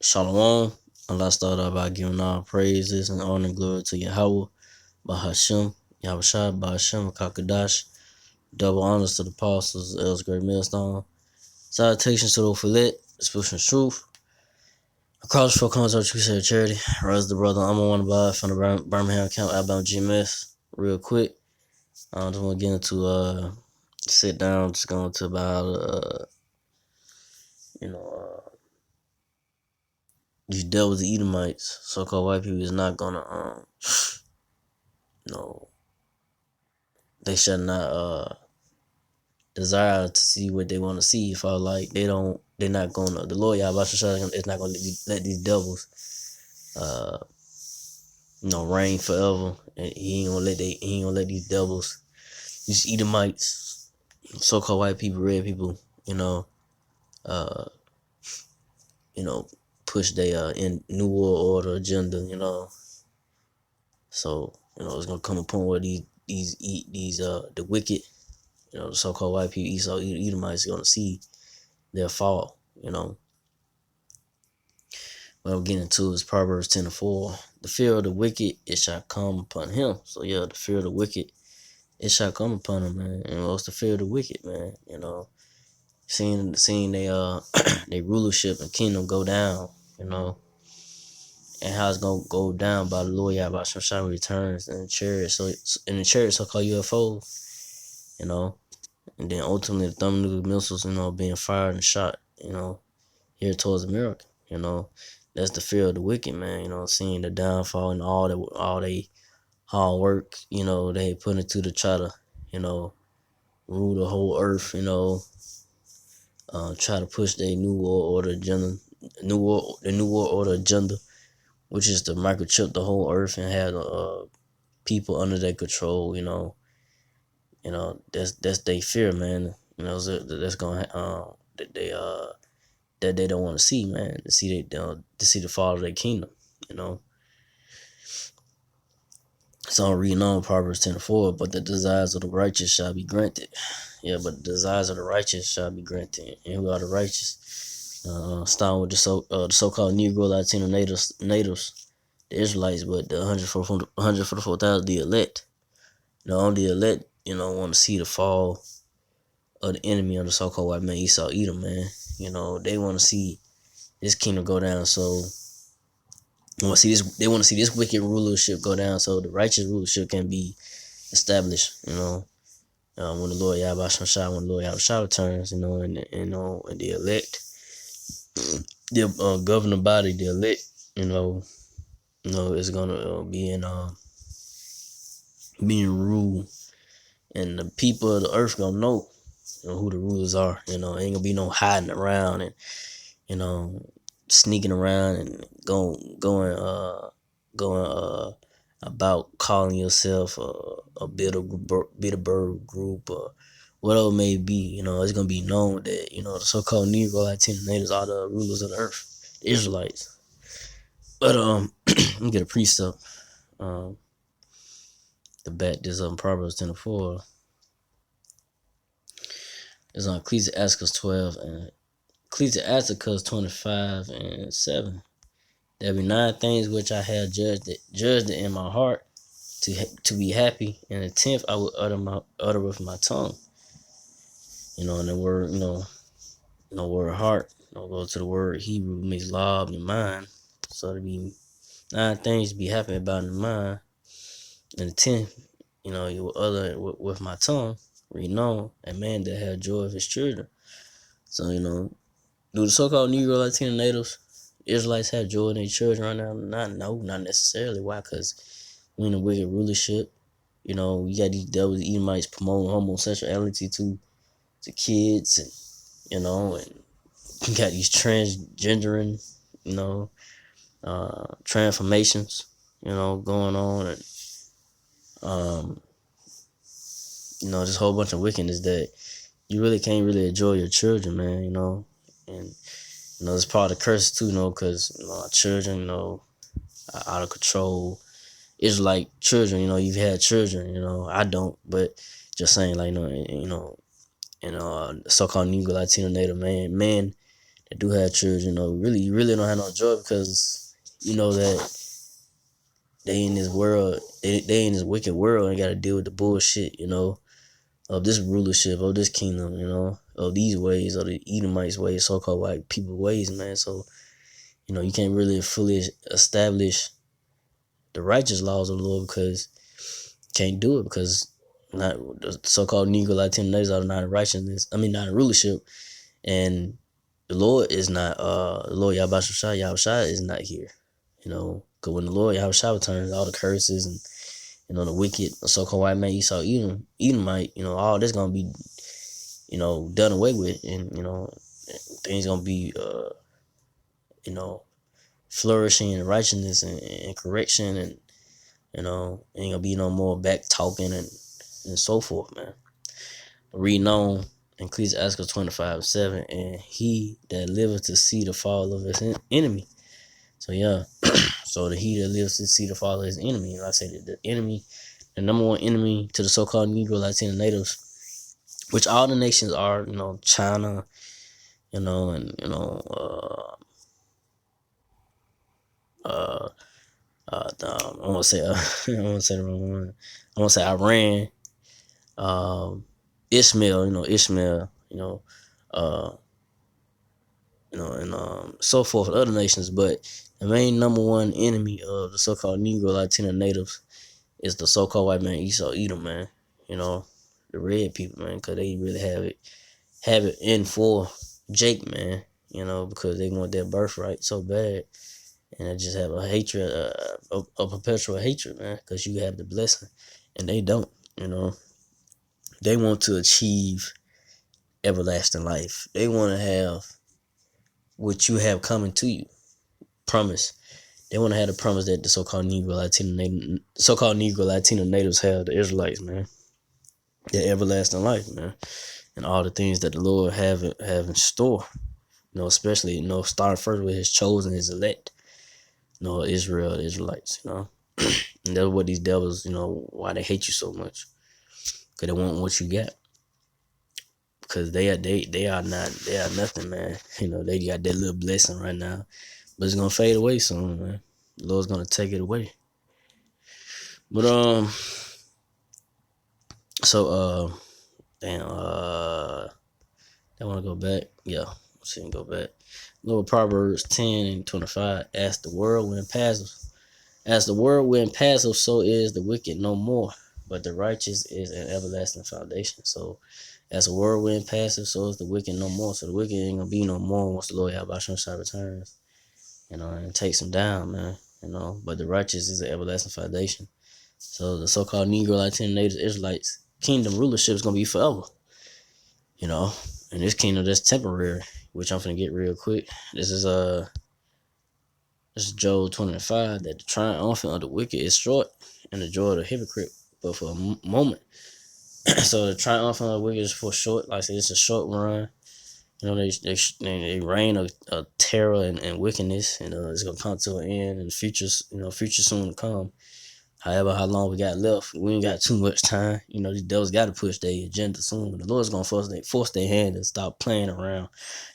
Shalom. Allah start out by giving all praises and honor and glory to Yahweh, Bahashem, Yahushua, Bahashem, Kakadash. Double honors to the apostles, Els Great Millstone. Salutations to the Filet, Spiritual Truth. Across the four corners of True Charity. Rise the brother, I'm on by from the Birmingham County, Alabama GMS. Real quick. I just want to get into sit down, just going to about these devils, the Edomites, so-called white people is not gonna they should not desire to see what they want to see. If I like they're not gonna, the Lord Yahweh is not gonna let these devils reign forever, and he ain't gonna let these devils, these Edomites, so-called white people, red people, push their in New World Order agenda, so it's gonna come upon where these the wicked, the so-called white people, Esau, Edomites, are gonna see their fall, What I'm getting to is Proverbs 10:4. The fear of the wicked, it shall come upon him. So the fear of the wicked, it shall come upon him, man. What's the fear of the wicked, man? Seeing they their rulership and kingdom go down, and how it's gonna go down by the Lord Yahweh Shai returns in the chariot. So in the chariot, so-called UFO, and then ultimately the thermonuclear missiles, being fired and shot, here towards America, That's the fear of the wicked, man, seeing the downfall and all they hard work, they put into to try to, rule the whole earth, try to push their New World Order agenda, the New World Order agenda, which is to microchip the whole earth and have people under their control, that's their fear, man. That's gonna that they don't want to see, man. To see the fall of their kingdom, So I'm reading on Proverbs 10:4. But the desires of the righteous shall be granted. Yeah, but the desires of the righteous shall be granted. And who are the righteous? Starting with the so-called Negro Latino natives, the Israelites, but the 144,000, the elect. Only the elect, want to see the fall of the enemy of the so-called white man, Esau, Edom, man. They want to see this kingdom go down. So they want to see this wicked rulership go down, so the righteous rulership can be established. When the Lord Yahweh Shai, when the Lord Yahweh Shai returns, and the elect, the governing body, the elect, is gonna be in being ruled, and the people of the earth gonna know, who the rulers are. Ain't gonna be no hiding around and sneaking around and going about calling yourself a Bilderberg group or whatever it may be. It's gonna be known that the so-called Negro Latino natives are the rulers of the earth, the Israelites. But let me get a precept to back this up in Proverbs 10:4. It's on Ecclesiastes 12 and Ecclesiasticus 25:7. There be 9 things which I have judged it in my heart to be happy, and the 10th I will utter with my tongue. And the word, word heart, go to the word Hebrew means law of your mind. So to be 9 things to be happy about in the mind, and the 10th, you will utter with my tongue. Renown a man that had joy of his children. So do the so-called Negro Latino natives, Israelites, have joy in their children right now? Not necessarily. Why? Because we in a wicked rulership. You got these devils, Edomites, promoting homosexuality to kids, and you got these transgendering, transformations, going on, and this whole bunch of wickedness that you really can't really enjoy your children, man. And it's part of the curse too, because our children, are out of control. Israelite children, you've had children, I don't, but just saying, like, so-called Negro Latino Native man that do have children, you really don't have no joy because you know that they in this world, they in this wicked world and got to deal with the bullshit, of this rulership, of this kingdom, of these ways, of the Edomites ways, so-called white people ways, man. So, you can't really fully establish the righteous laws of the Lord because you can't do it because not the so-called Negro Latino natives are not in righteousness. I mean, not in rulership, and the Lord is not. The Lord Yahushua is not here. Because when the Lord Yahushua returns, all the curses and the wicked so-called white man Esau Edomite, all this gonna be, done away with, and things gonna be, flourishing in righteousness and correction, and ain't gonna be no more back talking and so forth, man. Reading on in Ecclesiastes 25:7, and he that liveth to see the fall of his enemy. So yeah, so he that lives to see the fall of his enemy, like I said, the enemy, the number one enemy to the so-called Negro Latino natives, which all the nations are, China, and I want to say, I want to say the wrong one. I want to say Iran, Ishmael, uh, and so forth, other nations. But the main number one enemy of the so-called Negro Latino natives is the so-called white man Esau Edom, man. The red people, man, because they really have it in for Jake, man. Because they want their birthright so bad, and they just have a hatred, a perpetual hatred, man. Because you have the blessing, and they don't. They want to achieve everlasting life. They want to have what you have coming to you. Promise. They want to have the promise that the so-called Negro Latino natives have, the Israelites, man. Their everlasting life, man. And all the things that the Lord have in store. Especially, starting first with his chosen, his elect. Israel, the Israelites, And that's what these devils, why they hate you so much. Because they want what you got. Because they are nothing, man. They got that little blessing right now. But it's gonna fade away soon, man. The Lord's gonna take it away. But damn, I wanna go back. Yeah, let's see and go back. Lord, Proverbs 10:25. As the whirlwind passeth, so is the wicked no more. But the righteous is an everlasting foundation. So as the whirlwind passes, so is the wicked no more. So the wicked ain't gonna be no more once the Lord Yahushua returns. And takes them down, man. But the righteous is an everlasting foundation. So the so-called Negro Latino Native Israelites kingdom rulership is gonna be forever. And this kingdom that's temporary, which I'm finna get real quick. This is Job 25, that the triumphant of the wicked is short, and the joy of the hypocrite but for a moment. So the triumphant of the wicked is for short. Like I said, it's a short run. They reign of terror and wickedness, and it's gonna come to an end in the future. Future soon to come. However, how long we got left, we ain't got too much time. These devils got to push their agenda soon. The Lord's gonna force their hand and stop playing around.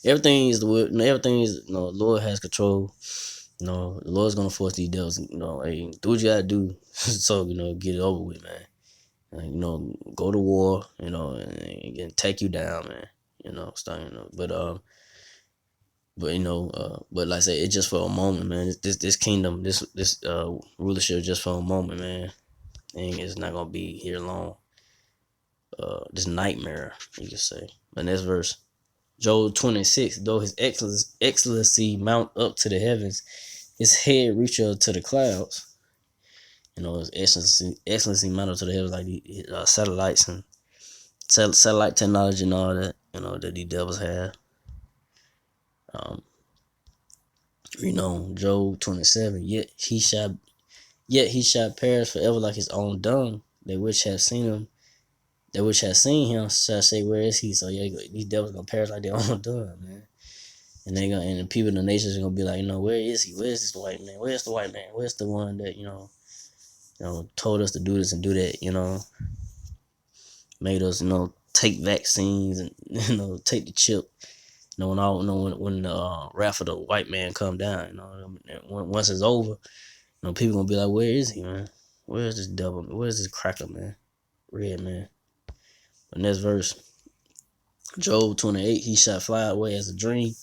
Everything is the Lord has control. The Lord's gonna force these devils. Hey, do what you gotta do, so get it over with, man. Go to war. And take you down, man. But like I said, it's just for a moment, man. This kingdom, this rulership, just for a moment, man. And it's not gonna be here long. This nightmare, you could say. The next verse, Job 26. Though his excellency mount up to the heavens, his head reach up to the clouds. His excellency mount up to the heavens, like the satellites and satellite technology and all that. That these devils have. Job 27. Yet he shall perish forever like his own dung. They which have seen him shall say, where is he? So yeah, these devils gonna perish like their own dung, man. And the people in the nations are gonna be like, where is he? Where's this white man? Where's the white man? Where's the one that told us to do this and do that? Made us take vaccines and take the chip. when all when the wrath of the white man come down, once it's over, people gonna be like, where is he, man? Where's this devil? Where's this cracker, man? Red man. The next verse, Job 28, he shall fly away as a dream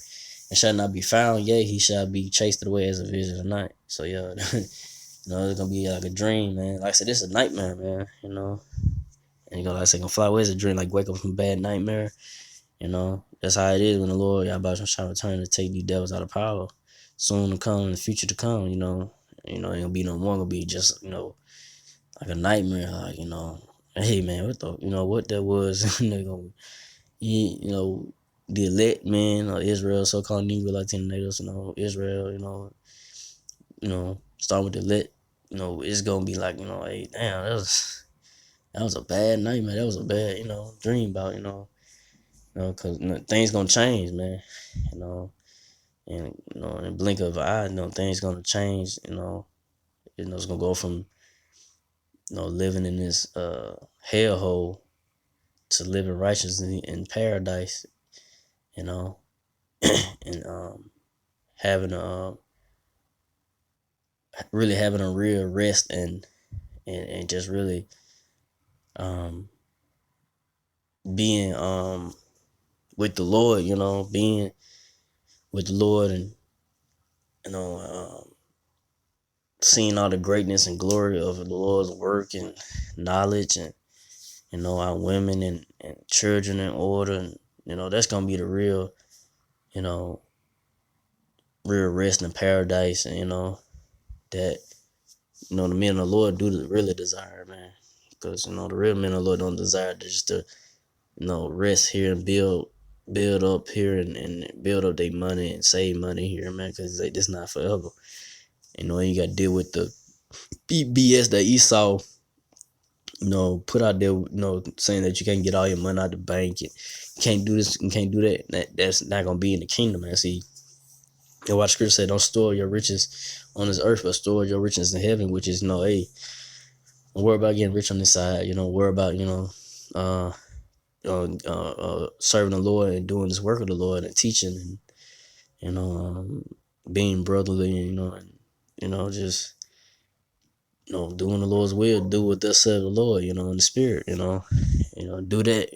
and shall not be found. Yea, he shall be chased away as a vision of night. So yeah, it's gonna be like a dream, man. Like I said, this is a nightmare, man. And like I said, gonna fly away as a dream, like wake up from a bad nightmare. That's how it is when the Lord Yahweh shall return to take these devils out of power. Soon to come, in the future to come, ain't gonna be no more, gonna be just, like a nightmare, like, hey man, what that was, the elect man or Israel, so-called Negro Latino natives, Israel, start with the elect, it's gonna be like, hey, damn, that was a bad nightmare. That was a bad, dream about, because things gonna change, man. And in the blink of an eye, things gonna change. It's gonna go from living in this hellhole to living righteously in paradise. And having really having a real rest and just really being with the Lord. Being with the Lord and seeing all the greatness and glory of the Lord's work and knowledge and our women and children in order, and that's gonna be the real real rest in paradise. And that the men of the Lord do really desire, man, because the real men of the Lord don't desire just to rest here and build up here and build up their money and save money here, man, because it's not forever. You got to deal with the BS that Esau, put out there, saying that you can't get all your money out the bank, and you can't do this, and can't do that. That's not gonna be in the kingdom, man. See, what Scripture said, don't store your riches on this earth, but store your riches in heaven, which is hey, don't worry about getting rich on this side. Worry about serving the Lord and doing this work of the Lord and teaching and being brotherly, and just doing the Lord's will, do what thus said the Lord, in the spirit, do that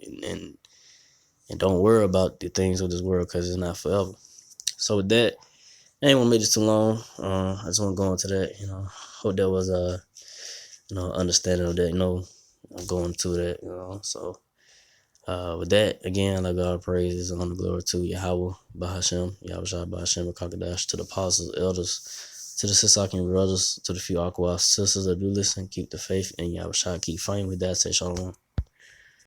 and don't worry about the things of this world, because it's not forever. So with that, I ain't want to make this too long. I just want to go into that, hope that was understanding of that, going to that, so with that, again, like God praises and honor glory to Yahweh, Bahashem, Yahweh Shai, Bahashem, Kakadash, to the apostles, elders, to the Sisakim brothers, to the few Aqua sisters that do listen, keep the faith, and Yahweh Shai keep fighting. With that, say shalom.